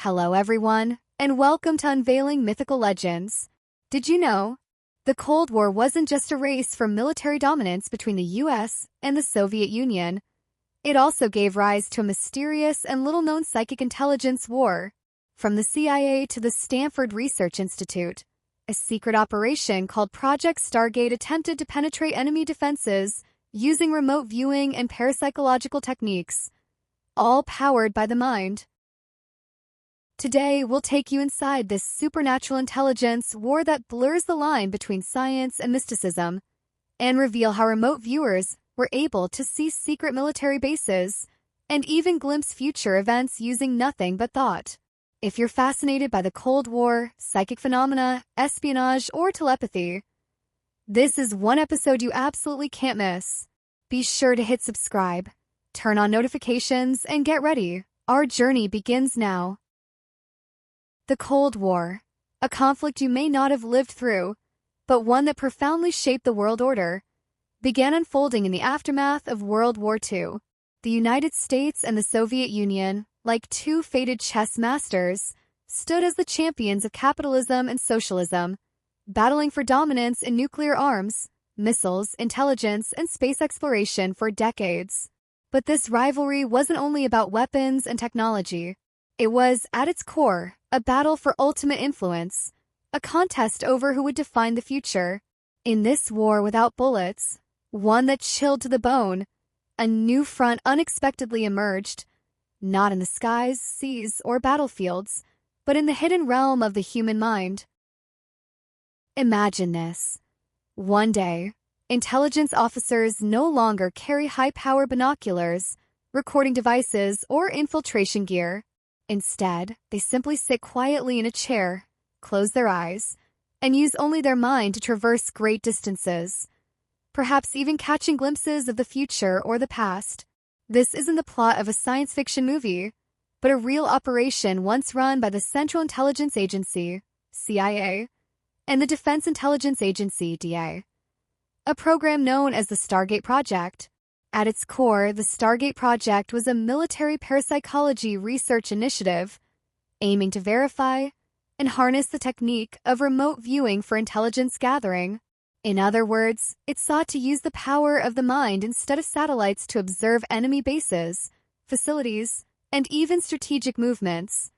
Hello everyone, and welcome to Unveiling Mythical Legends. Did you know? The Cold War wasn't just a race for military dominance between the US and the Soviet Union. It also gave rise to a mysterious and little-known psychic intelligence war. From the CIA to the Stanford Research Institute, a secret operation called Project Stargate attempted to penetrate enemy defenses using remote viewing and parapsychological techniques, all powered by the mind. Today, we'll take you inside this supernatural intelligence war that blurs the line between science and mysticism, and reveal how remote viewers were able to see secret military bases and even glimpse future events using nothing but thought. If you're fascinated by the Cold War, psychic phenomena, espionage, or telepathy, this is one episode you absolutely can't miss. Be sure to hit subscribe, turn on notifications, and get ready. Our journey begins now. The Cold War, a conflict you may not have lived through, but one that profoundly shaped the world order, began unfolding in the aftermath of World War II. The United States and the Soviet Union, like two fated chess masters, stood as the champions of capitalism and socialism, battling for dominance in nuclear arms, missiles, intelligence, and space exploration for decades. But this rivalry wasn't only about weapons and technology. It was, at its core, a battle for ultimate influence, a contest over who would define the future. In this war without bullets, one that chilled to the bone, a new front unexpectedly emerged, not in the skies, seas, or battlefields, but in the hidden realm of the human mind. Imagine this. One day, intelligence officers no longer carry high-power binoculars, recording devices, or infiltration gear. Instead, they simply sit quietly in a chair, close their eyes, and use only their mind to traverse great distances, perhaps even catching glimpses of the future or the past. This isn't the plot of a science fiction movie, but a real operation once run by the Central Intelligence Agency, CIA, and the Defense Intelligence Agency, DA, a program known as the Stargate Project. At its core, the Stargate Project was a military parapsychology research initiative aiming to verify and harness the technique of remote viewing for intelligence gathering. In other words, it sought to use the power of the mind instead of satellites to observe enemy bases, facilities, and even strategic movements.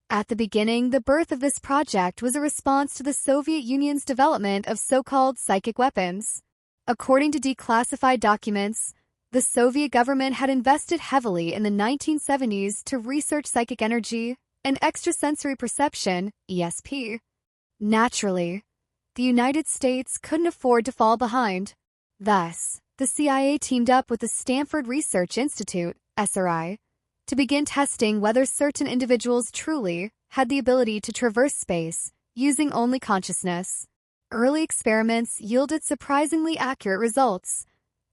At the beginning, the birth of this project was a response to the Soviet Union's development of so-called psychic weapons. According to declassified documents, the Soviet government had invested heavily in the 1970s to research psychic energy and extrasensory perception, ESP. Naturally, the United States couldn't afford to fall behind. Thus, the CIA teamed up with the Stanford Research Institute, SRI, to begin testing whether certain individuals truly had the ability to traverse space using only consciousness. Early experiments yielded surprisingly accurate results.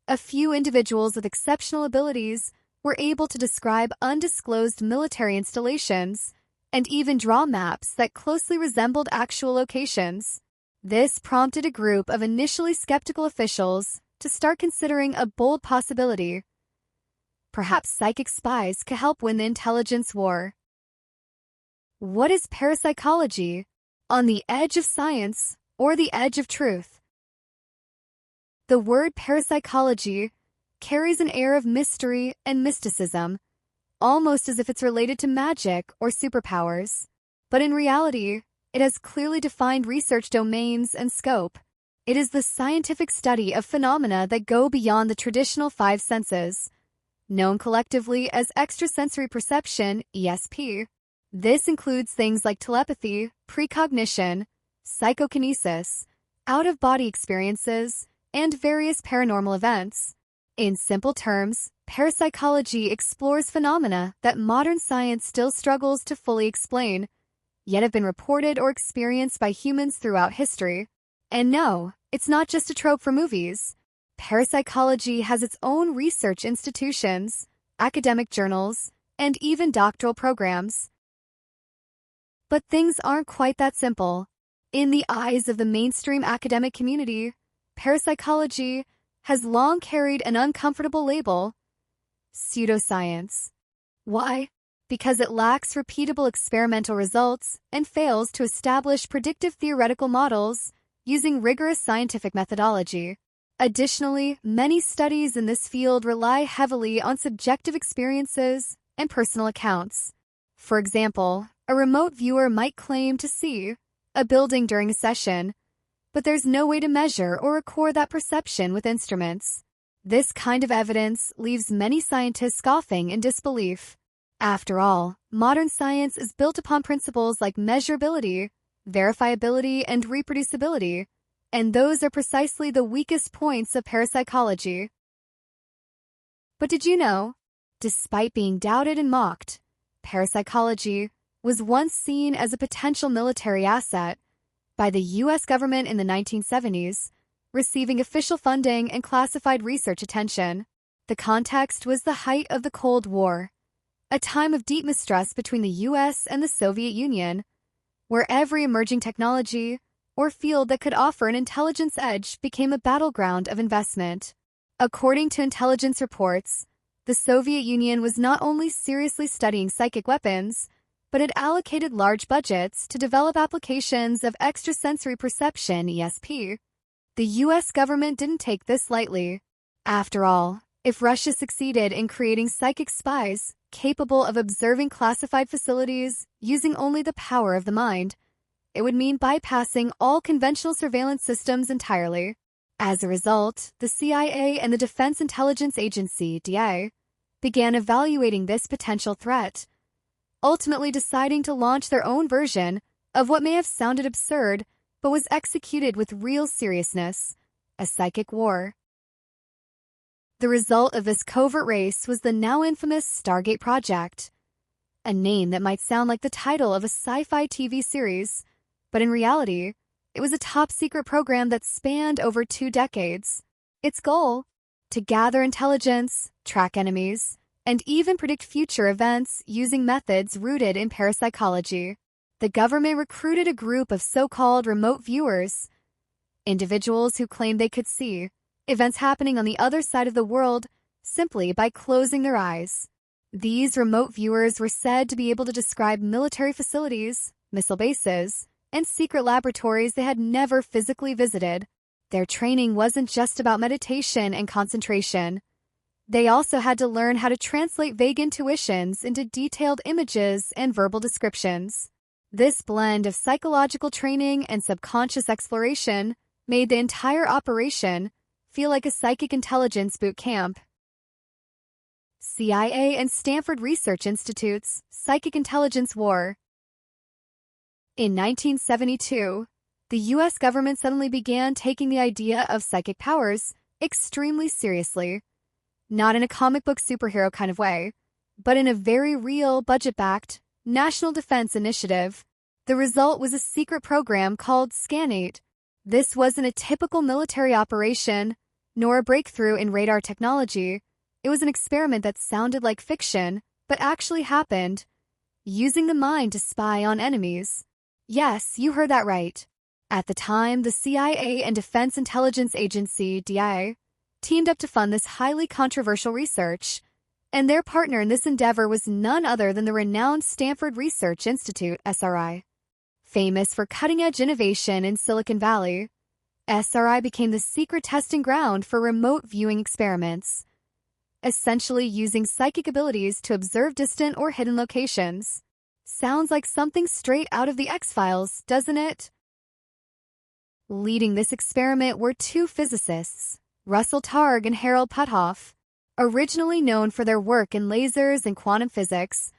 A few individuals with exceptional abilities were able to describe undisclosed military installations and even draw maps that closely resembled actual locations. This prompted a group of initially skeptical officials to start considering a bold possibility. Perhaps psychic spies could help win the intelligence war. What is parapsychology? On the edge of science or the edge of truth? The word parapsychology carries an air of mystery and mysticism, almost as if it's related to magic or superpowers. But in reality, it has clearly defined research domains and scope. It is the scientific study of phenomena that go beyond the traditional five senses, known collectively as extrasensory perception, ESP. This includes things like telepathy, precognition, psychokinesis, out-of-body experiences, and various paranormal events. In simple terms, parapsychology explores phenomena that modern science still struggles to fully explain, yet have been reported or experienced by humans throughout history. And no, it's not just a trope for movies. Parapsychology has its own research institutions, academic journals, and even doctoral programs. But things aren't quite that simple. In the eyes of the mainstream academic community, parapsychology has long carried an uncomfortable label: pseudoscience. Why? because it lacks repeatable experimental results and fails to establish predictive theoretical models using rigorous scientific methodology. Additionally, many studies in this field rely heavily on subjective experiences and personal accounts. For example, a remote viewer might claim to see a building during a session, but there's no way to measure or record that perception with instruments. This kind of evidence leaves many scientists scoffing in disbelief. After all, modern science is built upon principles like measurability, verifiability, and reproducibility, and those are precisely the weakest points of parapsychology. But did you know, despite being doubted and mocked, parapsychology was once seen as a potential military asset by the U.S. government in the 1970s, receiving official funding and classified research attention. The context was the height of the Cold War, a time of deep mistrust between the U.S. and the Soviet Union, where every emerging technology or field that could offer an intelligence edge became a battleground of investment. According to intelligence reports, the Soviet Union was not only seriously studying psychic weapons, but it allocated large budgets to develop applications of extrasensory perception (ESP). The U.S. government didn't take this lightly. After all, if Russia succeeded in creating psychic spies capable of observing classified facilities using only the power of the mind, it would mean bypassing all conventional surveillance systems entirely. As a result, the CIA and the Defense Intelligence Agency (DIA) began evaluating this potential threat, ultimately deciding to launch their own version of what may have sounded absurd but was executed with real seriousness: a psychic war. The result of this covert race was the now infamous Stargate Project, a name that might sound like the title of a sci-fi TV series, but in reality, it was a top-secret program that spanned over 2 decades. Its goal? To gather intelligence, track enemies, and even predict future events using methods rooted in parapsychology. The government recruited a group of so-called remote viewers, individuals who claimed they could see events happening on the other side of the world simply by closing their eyes. These remote viewers were said to be able to describe military facilities, missile bases, and secret laboratories they had never physically visited. Their training wasn't just about meditation and concentration. They also had to learn how to translate vague intuitions into detailed images and verbal descriptions. This blend of psychological training and subconscious exploration made the entire operation feel like a psychic intelligence boot camp. CIA and Stanford Research Institute's Psychic Intelligence War. In 1972, the U.S. government suddenly began taking the idea of psychic powers extremely seriously. Not in a comic book superhero kind of way, but in a very real, budget-backed, national defense initiative. The result was a secret program called Scan8. This wasn't a typical military operation, nor a breakthrough in radar technology. It was an experiment that sounded like fiction, but actually happened, using the mind to spy on enemies. Yes, you heard that right. At the time, the CIA and Defense Intelligence Agency (DIA) teamed up to fund this highly controversial research, and their partner in this endeavor was none other than the renowned Stanford Research Institute (SRI). Famous for cutting-edge innovation in Silicon Valley, SRI became the secret testing ground for remote viewing experiments, essentially using psychic abilities to observe distant or hidden locations. Sounds like something straight out of the X-Files, doesn't it? Leading this experiment were 2 physicists, Russell Targ and Puthoff. Originally known for their work in lasers and quantum physics,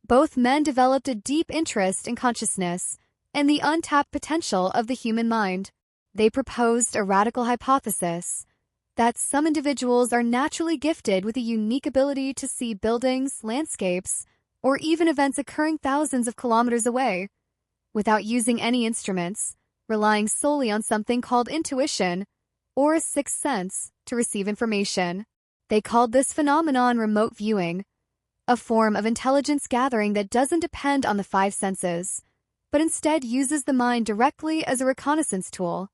both men developed a deep interest in consciousness and the untapped potential of the human mind. They proposed a radical hypothesis that some individuals are naturally gifted with a unique ability to see buildings, landscapes, or even events occurring thousands of kilometers away, without using any instruments, relying solely on something called intuition or a sixth sense to receive information. They called this phenomenon remote viewing, a form of intelligence gathering that doesn't depend on the 5 senses, but instead uses the mind directly as a reconnaissance tool.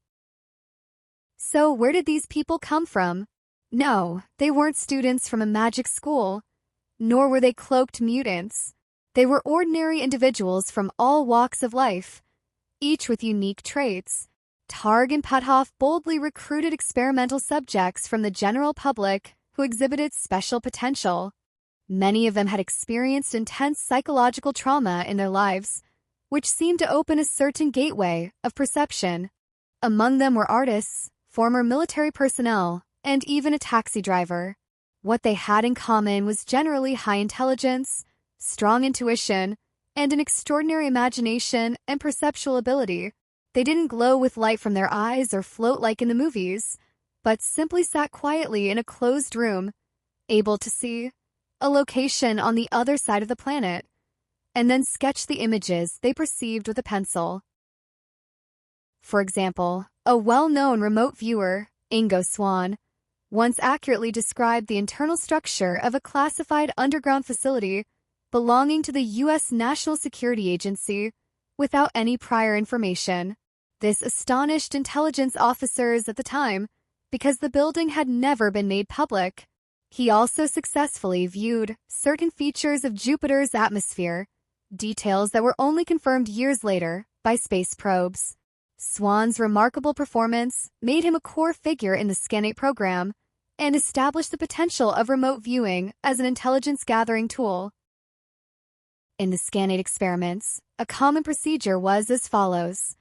So where did these people come from? No, they weren't students from a magic school, nor were they cloaked mutants. They were ordinary individuals from all walks of life, each with unique traits. Targ and Puthoff boldly recruited experimental subjects from the general public who exhibited special potential. Many of them had experienced intense psychological trauma in their lives, which seemed to open a certain gateway of perception. Among them were artists, former military personnel, and even a taxi driver. What they had in common was generally high intelligence, strong intuition, and an extraordinary imagination and perceptual ability. They didn't glow with light from their eyes or float like in the movies, but simply sat quietly in a closed room, able to see a location on the other side of the planet, and then sketch the images they perceived with a pencil. For example, a well-known remote viewer, Ingo Swann, once accurately described the internal structure of a classified underground facility belonging to the U.S. National Security Agency without any prior information. This astonished intelligence officers at the time because the building had never been made public. He also successfully viewed certain features of Jupiter's atmosphere, details that were only confirmed years later by space probes. Swann's remarkable performance made him a core figure in the Stargate program and established the potential of remote viewing as an intelligence-gathering tool. In the Stargate experiments, a common procedure was as follows.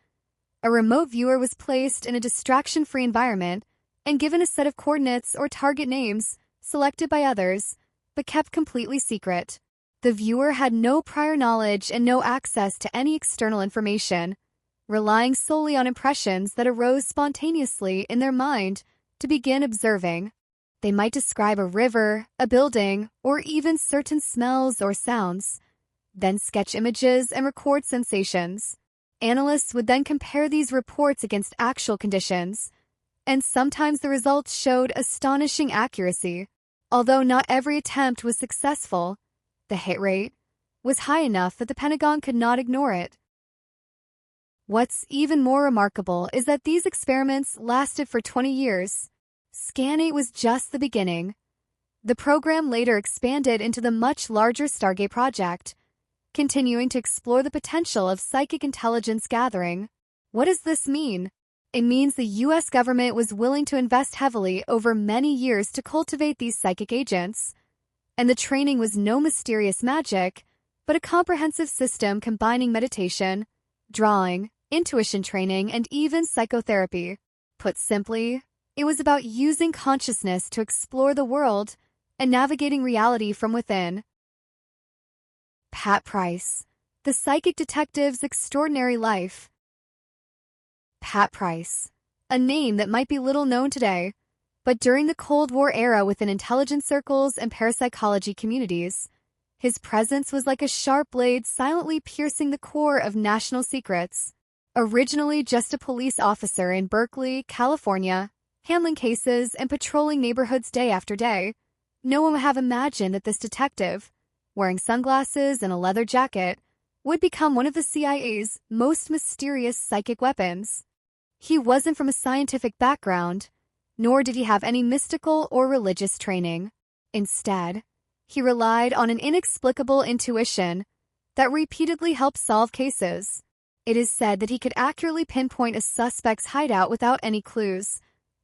A remote viewer was placed in a distraction-free environment and given a set of coordinates or target names selected by others, but kept completely secret. The viewer had no prior knowledge and no access to any external information, relying solely on impressions that arose spontaneously in their mind to begin observing. They might describe a river, a building, or even certain smells or sounds, then sketch images and record sensations. Analysts would then compare these reports against actual conditions, and sometimes the results showed astonishing accuracy. Although not every attempt was successful, the hit rate was high enough that the Pentagon could not ignore it. What's even more remarkable is that these experiments lasted for 20 years. Stargate was just the beginning. The program later expanded into the much larger Stargate Project, continuing to explore the potential of psychic intelligence gathering. What does this mean? It means the U.S. government was willing to invest heavily over many years to cultivate these psychic agents. And the training was no mysterious magic, but a comprehensive system combining meditation, drawing, intuition training, and even psychotherapy. Put simply, it was about using consciousness to explore the world and navigating reality from within. Pat Price, the psychic detective's extraordinary life. Pat Price, a name that might be little known today, but during the Cold War era within intelligence circles and parapsychology communities, his presence was like a sharp blade silently piercing the core of national secrets. Originally just a police officer in Berkeley, California, handling cases and patrolling neighborhoods day after day, no one would have imagined that this detective, wearing sunglasses and a leather jacket, would become one of the CIA's most mysterious psychic weapons. He wasn't from a scientific background, nor did he have any mystical or religious training. Instead, he relied on an inexplicable intuition that repeatedly helped solve cases. It is said that he could accurately pinpoint a suspect's hideout without any clues,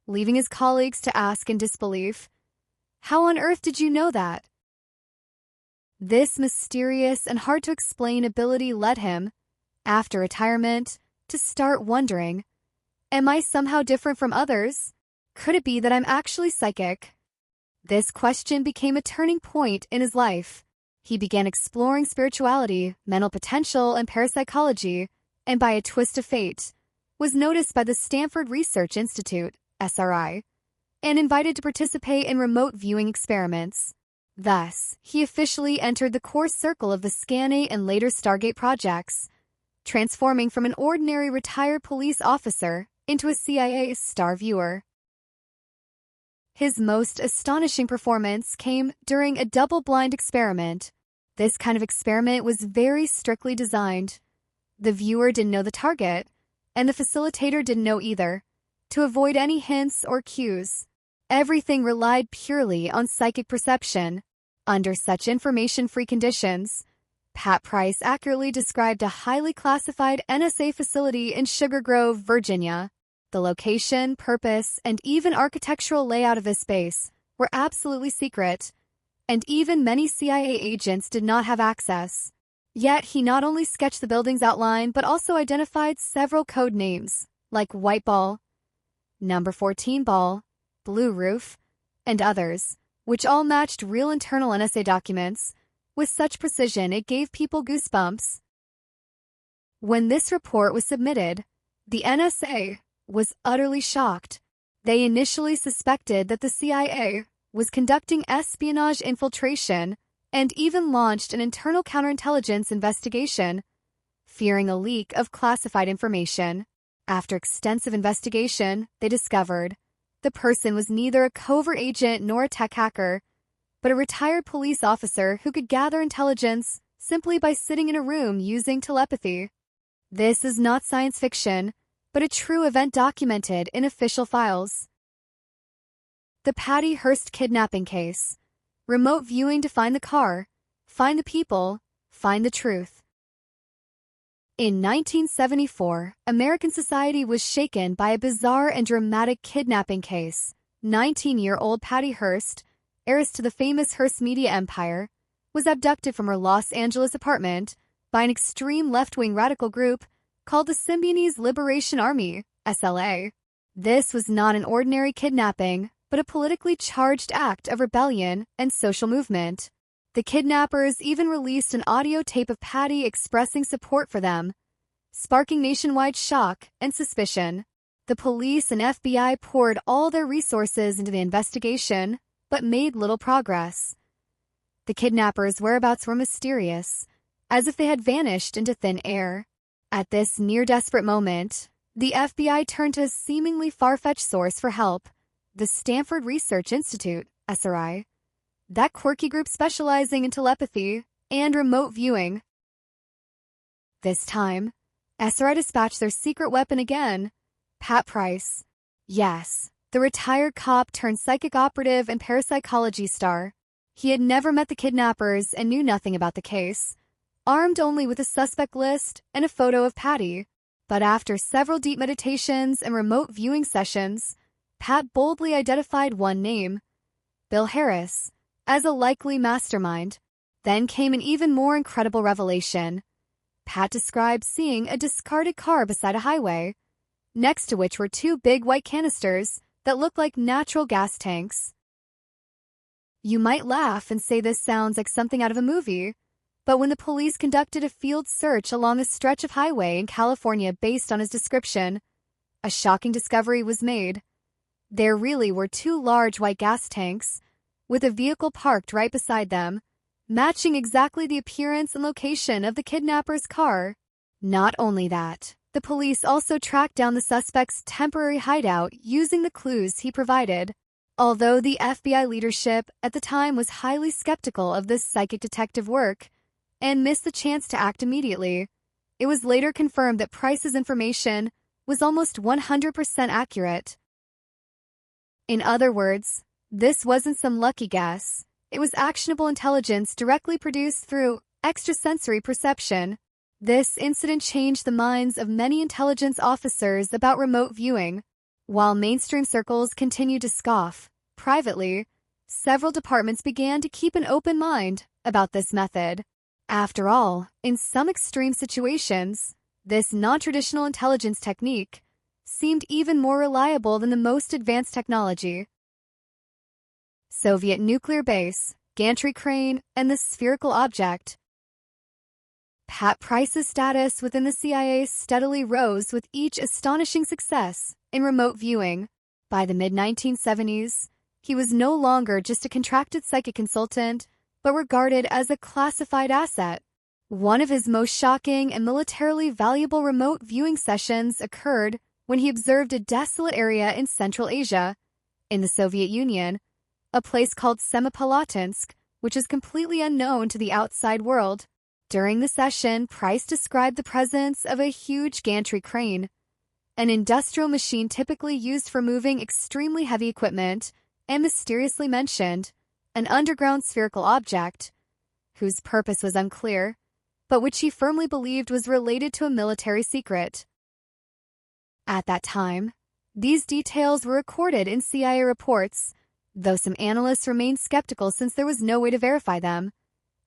leaving his colleagues to ask in disbelief, "How on earth did you know that?" This mysterious and hard-to-explain ability led him, after retirement, to start wondering, am I somehow different from others? Could it be that I'm actually psychic? This question became a turning point in his life. He began exploring spirituality, mental potential, and parapsychology, and by a twist of fate, was noticed by the Stanford Research Institute, SRI, and invited to participate in remote viewing experiments. Thus, he officially entered the core circle of the Stargate and later Stargate projects, transforming from an ordinary retired police officer into a CIA star viewer. His most astonishing performance came during a double-blind experiment. This kind of experiment was very strictly designed. The viewer didn't know the target, and the facilitator didn't know either, to avoid any hints or cues. Everything relied purely on psychic perception. Under such information-free conditions, Pat Price accurately described a highly classified NSA facility in Sugar Grove, Virginia. The location, purpose, and even architectural layout of this space were absolutely secret, and even many CIA agents did not have access. Yet he not only sketched the building's outline but also identified several code names, like White Ball, Number 14 Ball, Blue Roof, and others, which all matched real internal NSA documents. With such precision, it gave people goosebumps. When this report was submitted, the NSA was utterly shocked. They initially suspected that the CIA was conducting espionage infiltration and even launched an internal counterintelligence investigation, fearing a leak of classified information. After extensive investigation, they discovered the person was neither a covert agent nor a tech hacker, but a retired police officer who could gather intelligence simply by sitting in a room using telepathy. This is not science fiction, but a true event documented in official files. The Patty Hearst kidnapping case. Remote viewing to find the car, find the people, find the truth. In 1974, American society was shaken by a bizarre and dramatic kidnapping case. 19-year-old Patty Hearst, heiress to the famous Hearst media empire, was abducted from her Los Angeles apartment by an extreme left-wing radical group called the Symbionese Liberation Army, SLA. This was not an ordinary kidnapping, but a politically charged act of rebellion and social movement. The kidnappers even released an audio tape of Patty expressing support for them, sparking nationwide shock and suspicion. The police and FBI poured all their resources into the investigation, but made little progress. The kidnappers' whereabouts were mysterious, as if they had vanished into thin air. At this near-desperate moment, the FBI turned to a seemingly far-fetched source for help, the Stanford Research Institute, SRI. That quirky group specializing in telepathy and remote viewing. This time, SRI dispatched their secret weapon again, Pat Price. Yes, the retired cop turned psychic operative and parapsychology star. He had never met the kidnappers and knew nothing about the case, armed only with a suspect list and a photo of Patty. But after several deep meditations and remote viewing sessions, Pat boldly identified one name, Bill Harris, as a likely mastermind. Then came an even more incredible revelation. Pat described seeing a discarded car beside a highway, next to which were two big white canisters that looked like natural gas tanks. You might laugh and say this sounds like something out of a movie, but when the police conducted a field search along a stretch of highway in California based on his description, a shocking discovery was made. There really were two large white gas tanks, with a vehicle parked right beside them, matching exactly the appearance and location of the kidnapper's car. Not only that, the police also tracked down the suspect's temporary hideout using the clues he provided. Although the FBI leadership at the time was highly skeptical of this psychic detective work and missed the chance to act immediately, it was later confirmed that Price's information was almost 100% accurate. In other words, this wasn't some lucky guess. It was actionable intelligence directly produced through extrasensory perception. This incident changed the minds of many intelligence officers about remote viewing. While mainstream circles continued to scoff, privately, several departments began to keep an open mind about this method. After all, in some extreme situations, this non-traditional intelligence technique seemed even more reliable than the most advanced technology. Soviet nuclear base, gantry crane, and the spherical object. Pat Price's status within the CIA steadily rose with each astonishing success in remote viewing. By the mid-1970s, he was no longer just a contracted psychic consultant, but regarded as a classified asset. One of his most shocking and militarily valuable remote viewing sessions occurred when he observed a desolate area in Central Asia, in the Soviet Union, a place called Semipalatinsk, which is completely unknown to the outside world. During the session, Price described the presence of a huge gantry crane, an industrial machine typically used for moving extremely heavy equipment, and mysteriously mentioned an underground spherical object, whose purpose was unclear. but which he firmly believed was related to a military secret. At that time, these details were recorded in CIA reports, though some analysts remained skeptical since there was no way to verify them,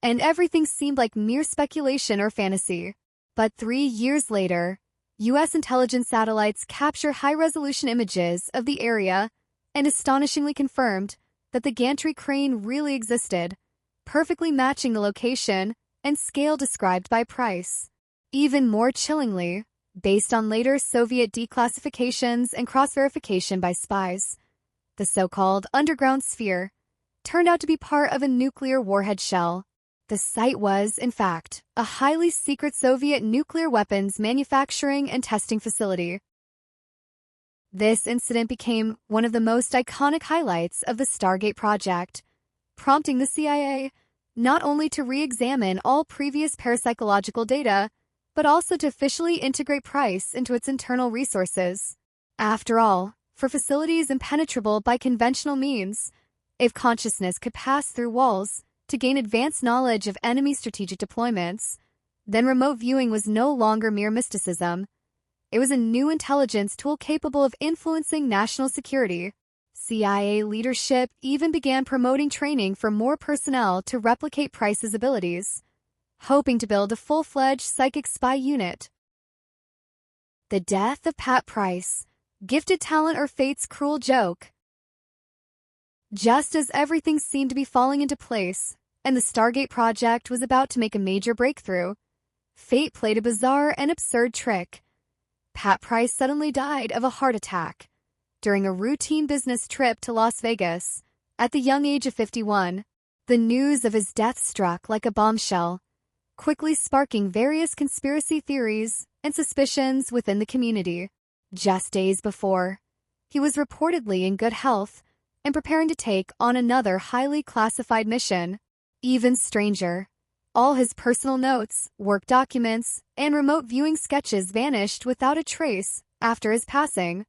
and everything seemed like mere speculation or fantasy. But 3 years later, U.S. intelligence satellites capture high-resolution images of the area and astonishingly confirmed that the gantry crane really existed, perfectly matching the location and scale described by Price. Even more chillingly, based on later Soviet declassifications and cross-verification by spies, the so-called underground sphere turned out to be part of a nuclear warhead shell. The site was, in fact, a highly secret Soviet nuclear weapons manufacturing and testing facility. This incident became one of the most iconic highlights of the Stargate Project, prompting the CIA not only to re-examine all previous parapsychological data, but also to officially integrate Price into its internal resources. After all, for facilities impenetrable by conventional means, if consciousness could pass through walls to gain advanced knowledge of enemy strategic deployments, then remote viewing was no longer mere mysticism. It was a new intelligence tool capable of influencing national security. CIA leadership even began promoting training for more personnel to replicate Price's abilities, hoping to build a full-fledged psychic spy unit. The death of Pat Price, gifted talent or fate's cruel joke? Just as everything seemed to be falling into place, and the Stargate Project was about to make a major breakthrough, fate played a bizarre and absurd trick. Pat Price suddenly died of a heart attack during a routine business trip to Las Vegas at the young age of 51. The news of his death struck like a bombshell, quickly sparking various conspiracy theories and suspicions within the community. Just days before, he was reportedly in good health and preparing to take on another highly classified mission. Even stranger, all his personal notes, work documents, and remote viewing sketches vanished without a trace after his passing.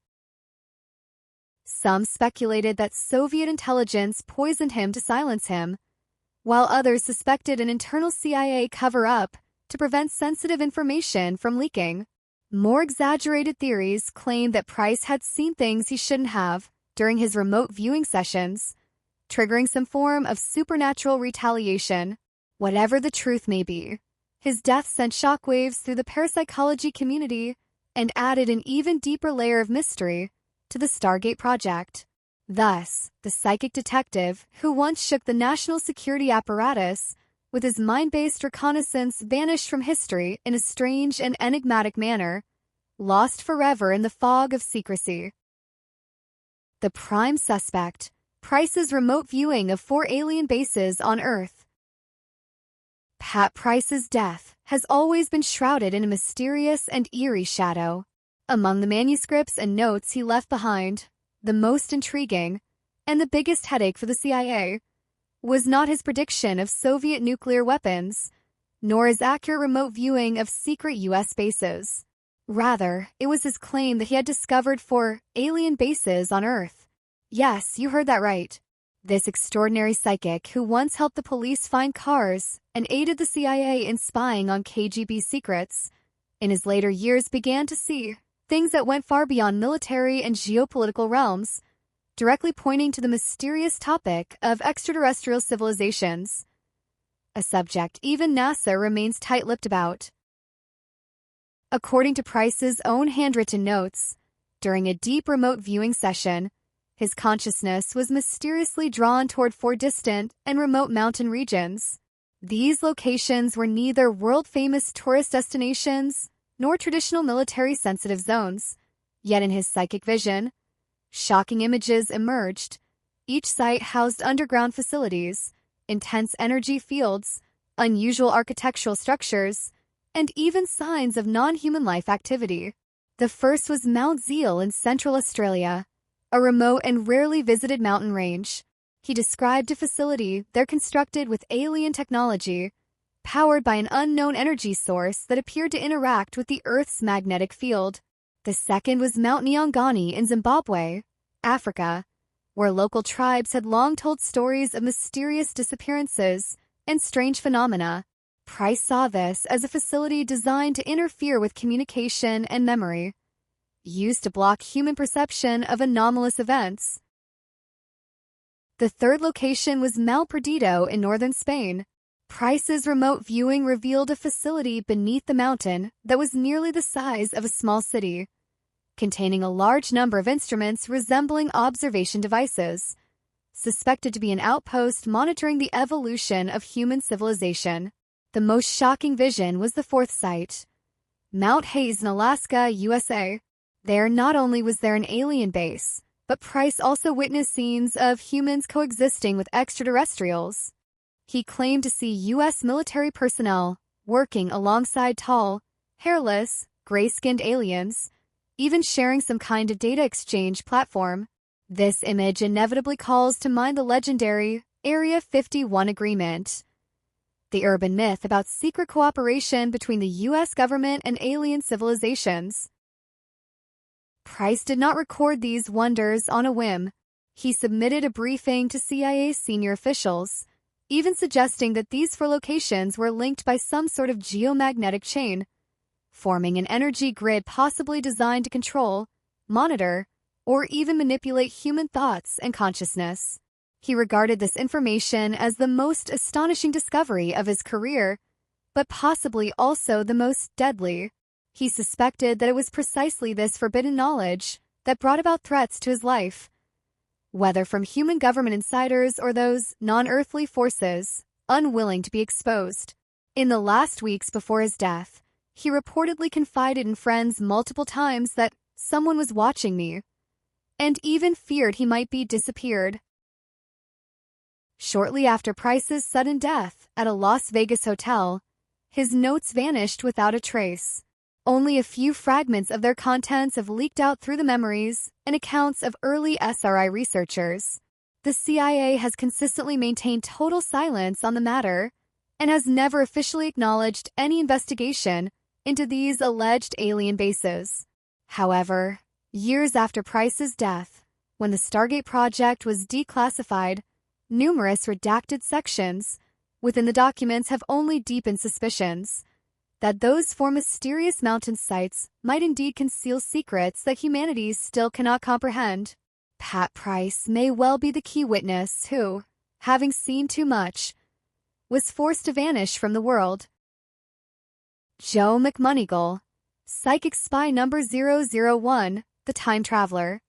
Some speculated that Soviet intelligence poisoned him to silence him, while others suspected an internal CIA cover-up to prevent sensitive information from leaking. More exaggerated theories claimed that Price had seen things he shouldn't have during his remote viewing sessions, triggering some form of supernatural retaliation. Whatever the truth may be, his death sent shockwaves through the parapsychology community and added an even deeper layer of mystery to the Stargate Project. Thus, the psychic detective who once shook the national security apparatus with his mind-based reconnaissance vanished from history in a strange and enigmatic manner, lost forever in the fog of secrecy. The prime suspect, Price's remote viewing of 4 alien bases on Earth. Pat Price's death has always been shrouded in a mysterious and eerie shadow. Among the manuscripts and notes he left behind, the most intriguing, and the biggest headache for the CIA, was not his prediction of Soviet nuclear weapons, nor his accurate remote viewing of secret U.S. bases. Rather, it was his claim that he had discovered 4 alien bases on Earth. Yes, you heard that right. This extraordinary psychic who once helped the police find cars and aided the CIA in spying on KGB secrets, in his later years began to see things that went far beyond military and geopolitical realms, directly pointing to the mysterious topic of extraterrestrial civilizations, a subject even NASA remains tight-lipped about. According to Price's own handwritten notes, during a deep remote viewing session, his consciousness was mysteriously drawn toward 4 distant and remote mountain regions. These locations were neither world-famous tourist destinations nor traditional military-sensitive zones. Yet in his psychic vision, shocking images emerged. Each site housed underground facilities, intense energy fields, unusual architectural structures, and even signs of non-human life activity. The first was Mount Zeal in central Australia, a remote and rarely visited mountain range. He described a facility there constructed with alien technology, powered by an unknown energy source that appeared to interact with the Earth's magnetic field. The second was Mount Nyangani in Zimbabwe, Africa, where local tribes had long told stories of mysterious disappearances and strange phenomena. Price saw this as a facility designed to interfere with communication and memory, used to block human perception of anomalous events. The third location was Malperdido in northern Spain. Price's remote viewing revealed a facility beneath the mountain that was nearly the size of a small city, containing a large number of instruments resembling observation devices, suspected to be an outpost monitoring the evolution of human civilization. The most shocking vision was the fourth site, Mount Hayes in Alaska, USA. There not only was there an alien base, but Price also witnessed scenes of humans coexisting with extraterrestrials. He claimed to see U.S. military personnel working alongside tall, hairless, gray-skinned aliens, even sharing some kind of data exchange platform. This image inevitably calls to mind the legendary Area 51 Agreement, the urban myth about secret cooperation between the U.S. government and alien civilizations. Price did not record these wonders on a whim. He submitted a briefing to CIA senior officials, even suggesting that these four locations were linked by some sort of geomagnetic chain, forming an energy grid possibly designed to control, monitor, or even manipulate human thoughts and consciousness. He regarded this information as the most astonishing discovery of his career, but possibly also the most deadly. He suspected that it was precisely this forbidden knowledge that brought about threats to his life, whether from human government insiders or those non-earthly forces unwilling to be exposed. In the last weeks before his death, he reportedly confided in friends multiple times that someone was watching me, and even feared he might be disappeared. Shortly after Price's sudden death at a Las Vegas hotel, his notes vanished without a trace. Only a few fragments of their contents have leaked out through the memories and accounts of early SRI researchers. The CIA has consistently maintained total silence on the matter and has never officially acknowledged any investigation into these alleged alien bases. However, years after Price's death, when the Stargate Project was declassified, numerous redacted sections within the documents have only deepened suspicions that those four mysterious mountain sites might indeed conceal secrets that humanity still cannot comprehend. Pat Price may well be the key witness who, having seen too much, was forced to vanish from the world. Joe McMoneagle, Psychic Spy Number 001, the Time Traveler.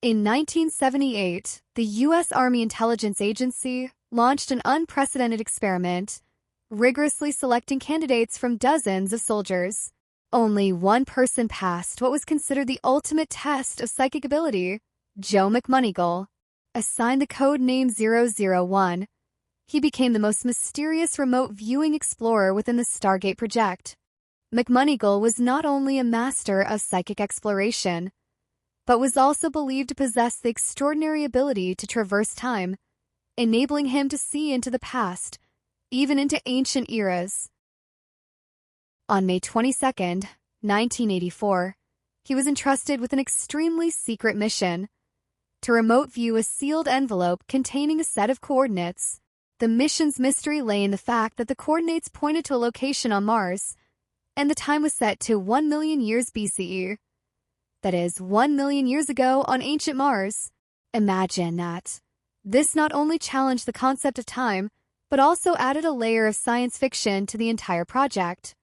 In 1978, the U.S. Army Intelligence Agency launched an unprecedented experiment, rigorously selecting candidates from dozens of soldiers. Only one person passed what was considered the ultimate test of psychic ability, Joe McMoneagle. Assigned the code name 001, he became the most mysterious remote viewing explorer within the Stargate Project. McMoneagle was not only a master of psychic exploration, but was also believed to possess the extraordinary ability to traverse time, enabling him to see into the past, even into ancient eras. On May 22, 1984, he was entrusted with an extremely secret mission to remote view a sealed envelope containing a set of coordinates. The mission's mystery lay in the fact that the coordinates pointed to a location on Mars, and the time was set to 1 million years BCE. That is, 1 million years ago on ancient Mars. Imagine that. This not only challenged the concept of time, but also added a layer of science fiction to the entire project.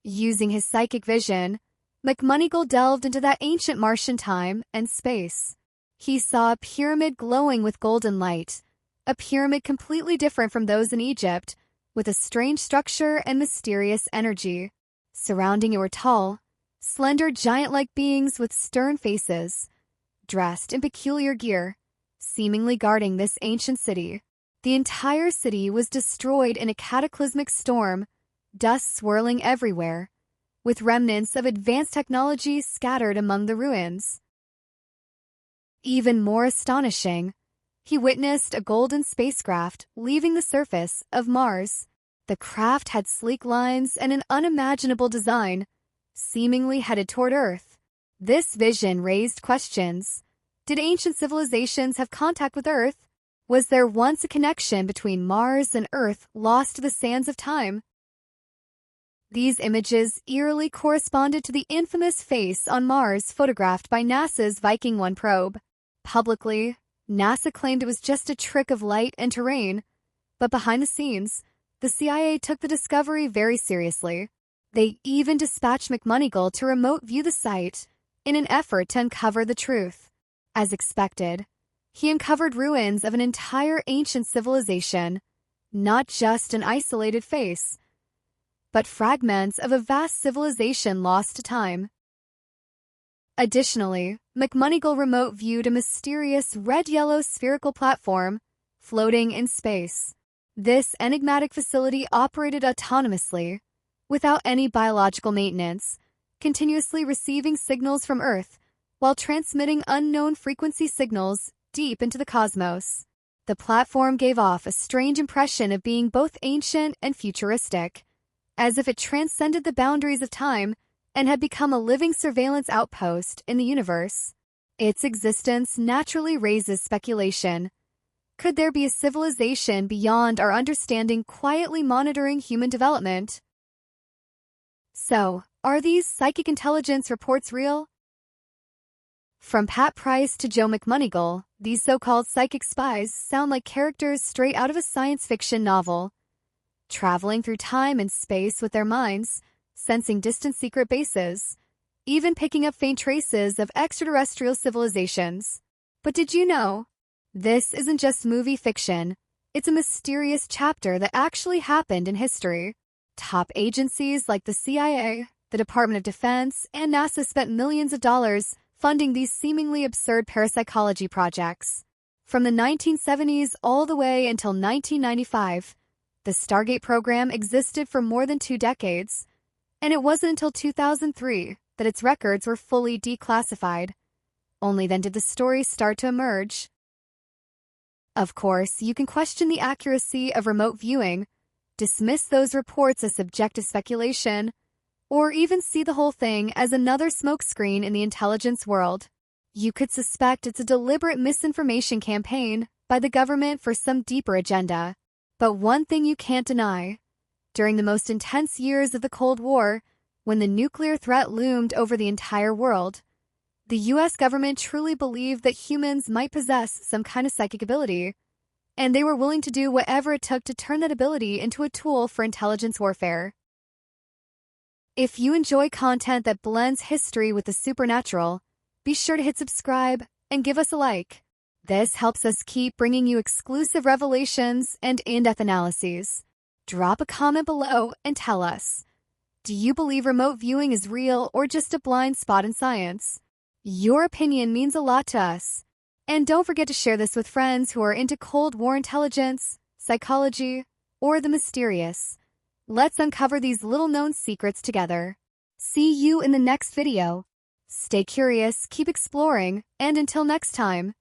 Using his psychic vision, McMoneagle delved into that ancient Martian time and space. He saw a pyramid glowing with golden light, a pyramid completely different from those in Egypt, with a strange structure and mysterious energy. Surrounding it were tall, slender giant-like beings with stern faces, dressed in peculiar gear, seemingly guarding this ancient city. The entire city was destroyed in a cataclysmic storm, dust swirling everywhere, with remnants of advanced technology scattered among the ruins. Even more astonishing, he witnessed a golden spacecraft leaving the surface of Mars. The craft had sleek lines and an unimaginable design, seemingly headed toward Earth. This vision raised questions. Did ancient civilizations have contact with Earth, Was there once a connection between Mars and Earth lost to the sands of time? These images eerily corresponded to the infamous face on Mars photographed by NASA's Viking 1 probe. Publicly, NASA claimed it was just a trick of light and terrain, but behind the scenes, the CIA took the discovery very seriously. They even dispatched McMoneygle to remote view the site in an effort to uncover the truth. As expected, he uncovered ruins of an entire ancient civilization, not just an isolated face, but fragments of a vast civilization lost to time. Additionally, McMoneygle remote viewed a mysterious red-yellow spherical platform floating in space. This enigmatic facility operated autonomously, without any biological maintenance, continuously receiving signals from Earth while transmitting unknown frequency signals deep into the cosmos. The platform gave off a strange impression of being both ancient and futuristic, as if it transcended the boundaries of time and had become a living surveillance outpost in the universe. Its existence naturally raises speculation. Could there be a civilization beyond our understanding quietly monitoring human development? So, are these psychic intelligence reports real? From Pat Price to Joe McMoneygle, these so-called psychic spies sound like characters straight out of a science fiction novel, traveling through time and space with their minds, sensing distant secret bases, even picking up faint traces of extraterrestrial civilizations. But did you know? This isn't just movie fiction. It's a mysterious chapter that actually happened in history. Top agencies like the CIA, the Department of Defense, and NASA spent millions of dollars funding these seemingly absurd parapsychology projects. From the 1970s all the way until 1995, the Stargate program existed for more than 2 decades, and it wasn't until 2003 that its records were fully declassified. Only then did the stories start to emerge. Of course, you can question the accuracy of remote viewing, dismiss those reports as subjective speculation, or even see the whole thing as another smokescreen in the intelligence world. You could suspect it's a deliberate misinformation campaign by the government for some deeper agenda. But one thing you can't deny: during the most intense years of the Cold War, when the nuclear threat loomed over the entire world, the U.S. government truly believed that humans might possess some kind of psychic ability, and they were willing to do whatever it took to turn that ability into a tool for intelligence warfare. If you enjoy content that blends history with the supernatural, be sure to hit subscribe and give us a like. This helps us keep bringing you exclusive revelations and in-depth analyses. Drop a comment below and tell us, do you believe remote viewing is real or just a blind spot in science? Your opinion means a lot to us. And don't forget to share this with friends who are into Cold War intelligence, psychology, or the mysterious. Let's uncover these little-known secrets together. See you in the next video. Stay curious, keep exploring, and until next time.